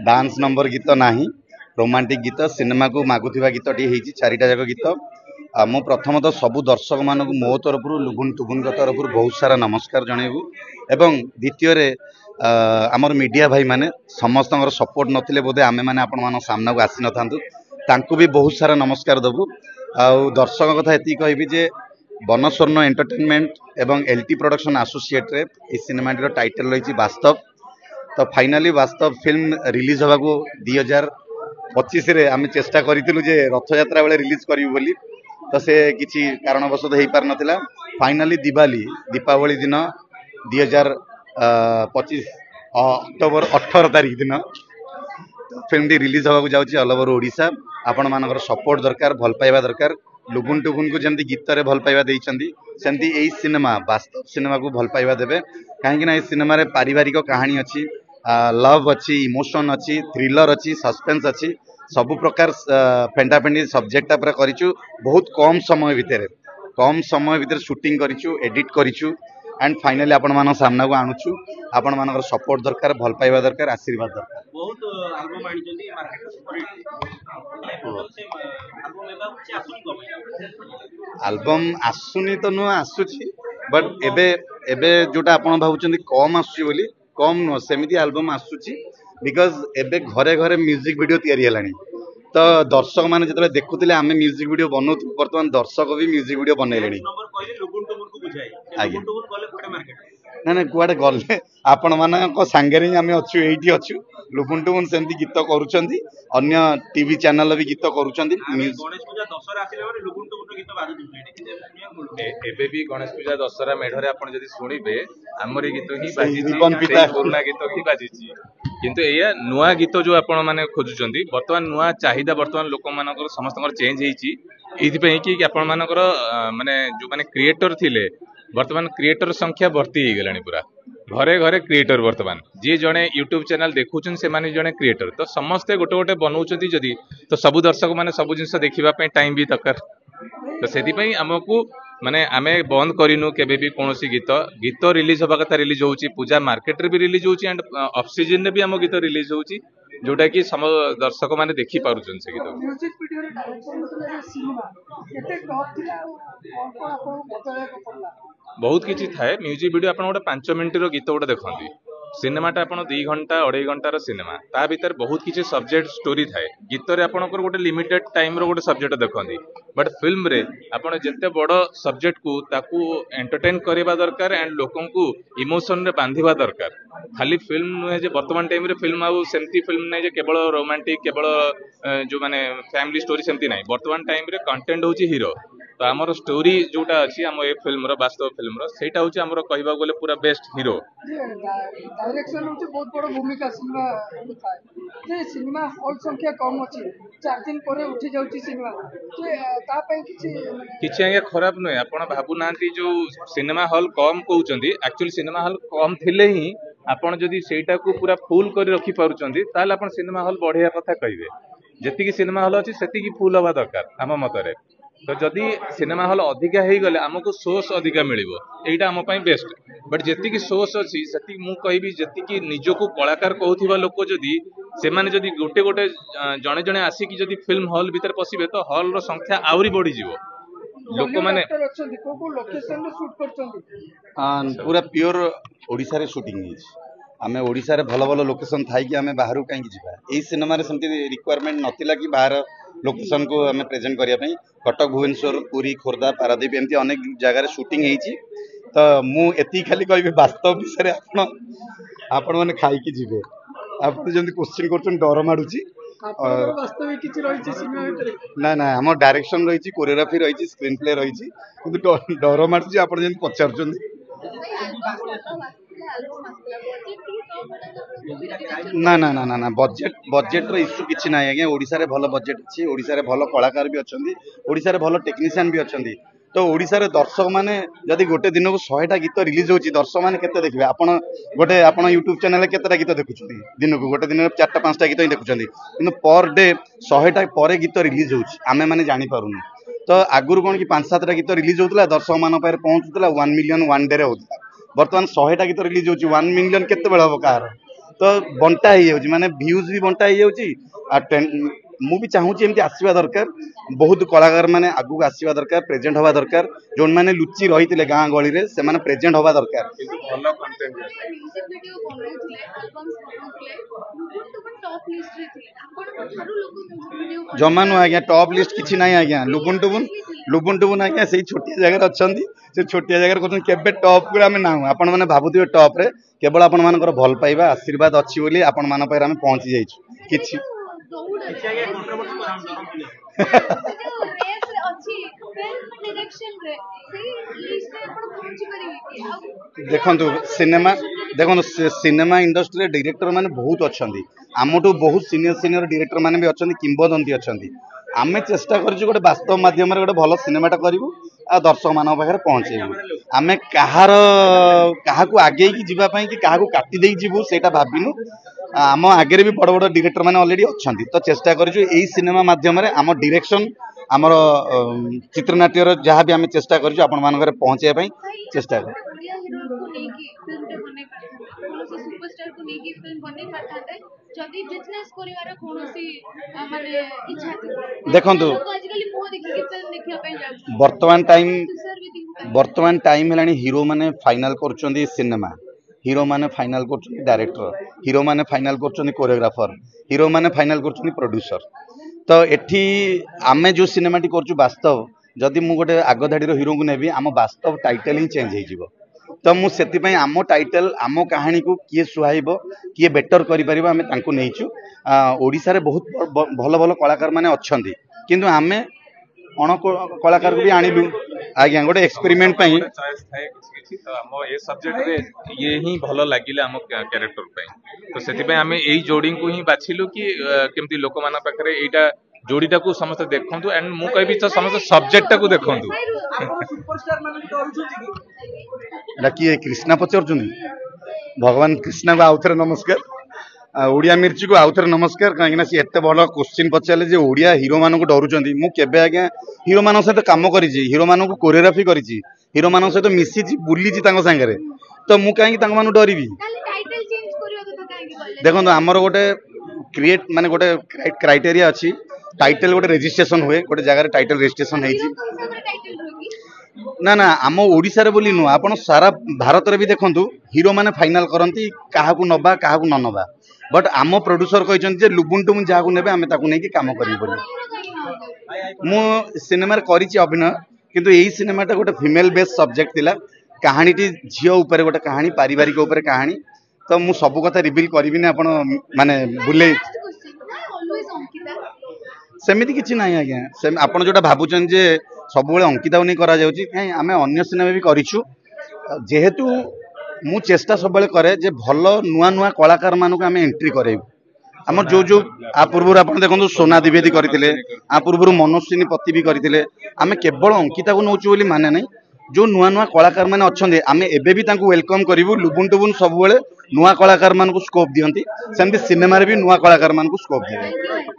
Dance number गीत नाही romantic गीत सिनेमा को मागुवा गीतटी होती चारिटा जाक गीत मु प्रथमतः सबु दर्शक मानक मो तरफ लुबुन टुबुन तरफ बहुत सारा नमस्कार जनइबू एवं द्वितीय आमर मीडिया भाई माने समस्त सपोर्ट नथिले बोधे आमे माने आपण मान सामना को आसी नथांतु तांकु भी बहुत सारा नमस्कार दबु आ दर्शक कथा एति कहबी जे बनस्वर्ण एंटरटेनमेंट एवं एलटी प्रोडक्शन एसोसिएट रे ए सिनेमाटर टाइटल रही वास्तव तो फाइनाली वास्तव फिल्म रिलीज होगा 2025 रे आम चेष्टा करूँ जे रथ यात्रा बेले रिलीज करूँ बोली तो से किसी कारणवश हो पार नाला फाइनाली दिवाली दीपावली दिन 2025 अक्टोबर 18 तारीख दिन फिल्म टी रिलीज होगा जाऊँगी ऑल ओवर ओडिशा आपण मानकर सपोर्ट दरकार भल पाइबा दरकार लुबुन टुबुन को जमी गीत रे भल पाइबा देइछंदी सेमती एई सिनेमा वास्तव सिनेमा को भल पाइबा देबे कहीं ना सिनेमा रे पारिवारिक कहानी अच्छी लव अच्छी इमोशन अच्छी थ्रिलर अच्छी सस्पेंस अच्छी सब प्रकार फेंटाफेंडी सब्जेक्ट पूरा करिचु बहुत कम समय भितर शूटिंग करिचु एडिट करिचु एंड फाइनली आपण मान सामना को आणुचु आपण मानकर सपोर्ट दरकार भल पाइबा दरकार आशीर्वाद दरकार बहुत एल्बम आनिचंदी मार्केट एल्बम आसुनी तो नुह आसुची बट एबे एबे जोटा आपण भाबुचंदी कम आसुची बोली कम नुह सेमिति एल्बम आसुची बिकॉज एबे घरे घरे म्यूजिक वीडियो तैयारी हेलानी तो दर्शक माने जतले देखुतिले आमे म्यूजिक वीडियो बनौतु वर्तमान दर्शक भी म्यूजिक वीडियो बनैलेनी ना ना कुआडे गले आपण मानक सांगरे आमे अछु एठी अछु लुबुन टुबुन सेमती गीत करूचंदी अन्य टीवी चैनल भी गीत करूचंदी गणेश पूजा दशहरा आसिले माने लुबुन टुबुन गीत बाजु एबे भी गणेश पूजा दशहरा मेढरे आपण जदी सुनिबे हमरी गीत ही बाजिची पुराना गीत ही बाजिची किंतु एया नुआ गीत जो आपण माने खोजुचंदी वर्तमान नुआ चाहिदा वर्तमान लोक मानकर समस्तकर चेंज हेची एथि पई कि आपण मानकर माने जो माने क्रिएटर थिले वर्तमान क्रिएटर संख्या बढ़ती ही गलानी पूरा घरे घरे क्रिएटर वर्तमान जी जड़े यूट्यूब चैनल देखुन से माने जड़े क्रिएटर तो समस्ते गोटे गोटे बनाउछंती जदी तो सब दर्शक माने सब जिंस देखिबा पे टाइम भी दरकार तो सेति पई हमकु माने आमे बंद करिनु केबे भी कोनोसी गीत रिलीज होबा कथा रिलीज होउची पूजा मार्केट रे भी रिलीज होउची एंड ऑफ सीजन रे भी हम गीत रिलीज होउची जोटा कि सम दर्शक माने देखि पारुछन से गीत म्यूजिक वीडियो रे डायरेक्शन मतलब सिनेमा केते टॉप थिला कोन आपन बतले को पड़ला बहुत किसी थाए म्यूजिक वीडियो आप गोटे 5 मिनट गीत गोटे देखते सिनेमाटा आप 2 घंटा 2.5 घंटार सिनेमा ता भीतर बहुत किसी सब्जेक्ट स्टोरी थाए गीत रे आपनकर गोटे लिमिटेड टाइम रो गोटे सब्जेक्ट देखते बट फिल्म रे आपन जत्ते बड़ सब्जेक्ट को ताकू एंटरटेन करबा दरकार एंड लोकन को इमोशन रे बांधिबा दरकार खाली फिल्म नुहे जे वर्तमान टाइम रे फिल्म आउ सेमती फिल्म नै जे केवल रोमांटिक केवल जो माने फैमिली स्टोरी सेमती नै वर्तमान टाइम रे कंटेंट होची हीरो तो आमर स्टोरी जोटा अच्छी आम ए फिल्म वास्तव फिल्म सेटा होची आमर कहबा गले पूरा बेस्ट हीरो डायरेक्शन होची बहुत बड़ भूमिका सिनेमा थाए जे सिनेमा हॉल संख्या कम अछि 4 दिन परे उठी जाउची सिनेमा जे ता पई किछि आगे खराब नै आपण भाबु नांती जो सिनेमा हॉल कम कहउचंदी एक्चुअली सिनेमा हॉल कम थिले ही आपण जदी सेटा को पूरा फुल करी रखी पारुचंदी ताले आपण सिनेमा हॉल बढ़िया कथा कहिबे जति कि सिनेमा हॉल अछि सेति कि फुल होबा दरकार आम मतरे तो जदि सिनेमा हॉल अधिका हो गले आमको सोर्स अधिका मिलिबो एटा आम पई बेस्ट बट जति कि सोर्स अछि सेति मु कहबी जति कि निजको कलाकार कहउथिबा लोक जदि से माने जदि गोटे गोटे जणे जणे आसी कि जदि फिल्म हॉल भीतर पसिबे तो हॉल रो संख्या आउरी बढ़ी जिवो लोक माने को लोकेशन रे शूट करचंदी पूरा प्योर ओडिसा रे शूटिंग हिज आमे ओडिसा रे भलो भलो लोकेशन थाई कि आमे बाहरु काई कि जिबा एई सिनेमा रे समति रिक्वायरमेंट नथिला कि बाहर लोकेशन को आमे प्रेजेंट करिया पई कटक भुवनेश्वर पुरी खोर्धा पारादीप एमती अनेक जगह रे शूटिंग हेची तो मु एती खाली कहबी वास्तव विषय आपण माने खाई कि जिबे आपण जंती क्वेश्चन करछन डर माडुची वास्तविक किछि रहिछि सिनेमा भितर ना ना हमर डायरेक्शन रहिछि कोरियोग्राफी रहिछि स्क्रीन प्ले रहिछि किंतु डर माडुची आपण जंती पचारछन ना ना ना ना ना बजेट रो इश्यू किछि नाही आगे ओडिसा रे भलो बजेट अछि ओडिसा रे भलो कलाकार भी अछंदी ओडिसा रे भलो टेक्नीशियन भी अछंदी तो ओडिसा रे दर्शक माने जदि गोटे दिन को 100 टा गीत रिलीज होची दर्शक माने केते देखिबे आपण YouTube चैनल रे केतेटा गीत देखुछथि दिन को गोटे दिन 4टा 5टा गीत ही देखुछथि किंतु पर डे 100 टा परे गीत रिलीज होची आमे माने जानि पारुनी तो आगुर कोन कि 5-7 टा गीत रिलीज होतला दर्शक मान पारे पहुंचुतला 1 मिलियन वन डे रे होतला वर्तमान 100 टा गीत रिलीज होची 1 मिलियन केते बेला हो कार तो बंटा हो माने व्यूज भी बंटा हो मु भी चाहूँ एमती आसवा दरकार बहुत कलाकार माने आगू आसवा दरकार प्रेजेंट हवा दरकार जो मैंने लुचि रही थे गाँ गली रे से माने प्रेजेंट हवा दरकार ଭଲ content म्यूजिक वीडियो बनाउथिले एल्बम्स बनाउथिले लुबुन टुबुन टॉप लिस्ट रे थिले आपण थारु लोक म्यूजिक वीडियो जमा नु आज्ञा टॉप लिस्ट किछि नाही आज्ञा लुबुन टुबुन आज्ञा से छोटिया जगह अछंती से छोटिया जगह कहते केबे टॉप को आमे नाहु आपण माने भाबुथिबे टॉप रे केवल आपण मानकर भल पाइबा आशीर्वाद अछि बोली आपण मान पर आमे पहुंची जाइछु किछि କିଛି ଆଜ୍ଞା କଣ୍ଟ୍ରୋଭର୍ସି କରନ୍ତି रेस रे अछि फिल्म डायरेक्शन रे सेही लिस्ट रे आपण पहुंची परिबे देखो सिनेमा इंडस्ट्री रे डायरेक्टर माने बहुत अछंती आमटू बहुत सीनियर डायरेक्टर माने भी अछंती किंबदंती अछंती आमे चेष्टा करछु गोटे वास्तव माध्यम रे गोटे भलो सिनेमाटा करिवु आ दर्शक मान पाखरे पहुंचेबु आमे काहाकू आगे की जीवा पई कि काहाकू काटी देई जीवु सेटा भाबिनु आम आगे भी बड़ बड़ डायरेक्टर माने ऑलरेडी अछंती तो चेष्टा करछु एई सिनेमा माध्यम रे आम डायरेक्शन आमर चित्रनाट्यर जहाँ भी आम चेष्टा करछु आपण मानकर पहुंचे पई चेष्टा कर बढ़िया हीरो को नेकी फिल्म रे बने पारथांते कोनोसी सुपरस्टार को नेकी फिल्म बने पारथांते जदी बिजनेस करिवार कोनोसी माने इच्छा थी देखंतु आजकल मुह देखि के फिल्म देखिया पई जाउ वर्तमान टाइम हेलानी हीरो माने फाइनल करचंदी सिनेमा हीरो माने फाइनल करचंदी डायरेक्टर हीरो माने फाइनल करचंदी कोरियोग्राफर हीरो माने फाइनल करचंदी प्रोड्यूसर तो एठी आमे जो सिनेमाटी करचु वास्तव जदि मु गोटे आग धाड़ी हीरो को नेबी आम वास्तव टाइटल ही चेंज हो तो मु सेति पई आम टाइटल आम कहानी को किए सुहाइबो किए बेटर करि परिबो आमे तांको नेइछु ओडिसा रे बहुत भलो भलो कलाकार माने अछंती किंतु आमे अण कलाकार को भी आनिलु आज्ञा गोटे एक्सपेरिमेंट पई चॉइस थाए किछि तो हम ए सब्जेक्ट रे ये ही भलो लागिला हम कैरेक्टर पई तो सेति पई हमें एई जोडी को ही बाछिलु कि केमती लोक माना पाखरे एटा जोड़ीटा को समस्त देखंतु एंड मु कहबी तो समस्त सब्जेक्ट को देखंतु आपण सुपरस्टार माने डरुछथि कि डाकी कृष्णा पचरचुनी भगवान कृष्णा को आउथरे नमस्कार ओडिया मिर्ची को आउथरे नमस्कार कहीं सी एत भल क्वेश्चन पचारे जे ओडिया हीरो मान को डरुचंती मु केबे आज्ञा हीरो मान सहित काम करिछि हीरो मान को कोरियोग्राफी करिछि हीरो मान सहित मिसिछि बुलिछि तांको संगे तो मु काहे तांको मान डरिबी टाइटल चेंज करियो तो काहे बोले देखो हमर गोटे क्रिएट माने गोटे क्राइटेरिया अछि टाइटल गोटे रजिस्ट्रेशन हुए गोटे जगह टाइटल रजिस्ट्रेशन हेछि टाइटल होगी ना ना आम ओडिसा रे बोली नु आपण सारा भारत रे भी देखंतु हीरो माने फाइनल करंती काहाकू नबा काहाकू न नबा बट आम प्रोड्यूसर कहछन जे लुबुंटु मु जाहाकू नेबे आमे ताकू नै कि काम करियो बोली मु सिनेमा रे करिछि अभिनय किंतु एई सिनेमाटा गोटे फीमेल बेस्ड सब्जेक्ट थिला कहानीटी झियो ऊपर गोटे कहानी पारिवारिक ऊपर कहानी तो मु सब कथा रिवील करबी ना आपण माने बुले सेमिति किछि नाही आज्ञा आपण जोटा भाबुचन जे सब बेले अंकिता नहीं करा जाउची काई आमे अन्य सिनेमा भी करिछु जेहेतु मु चेष्टा सब बेले करे जे भलो नुआ नुआ कलाकार मानको आमे एंट्री करेबु हमर जो आ पूर्व आपण देखंतु सोना द्विवेदी करथिले आ पूर्व मनोज पति भी करथिले आमे केवल अंकिता को नौचु बोली माने नहीं जो नुआ नुआ कलाकार माने अछंदे आमे एबे भी तांको वेलकम करिवु लुबुन टुबुन सब बेले नुआ कलाकार मानको स्कोप दियंती सेमति सिनेमा रे भी नुआ कलाकार मानको स्कोप दियंती।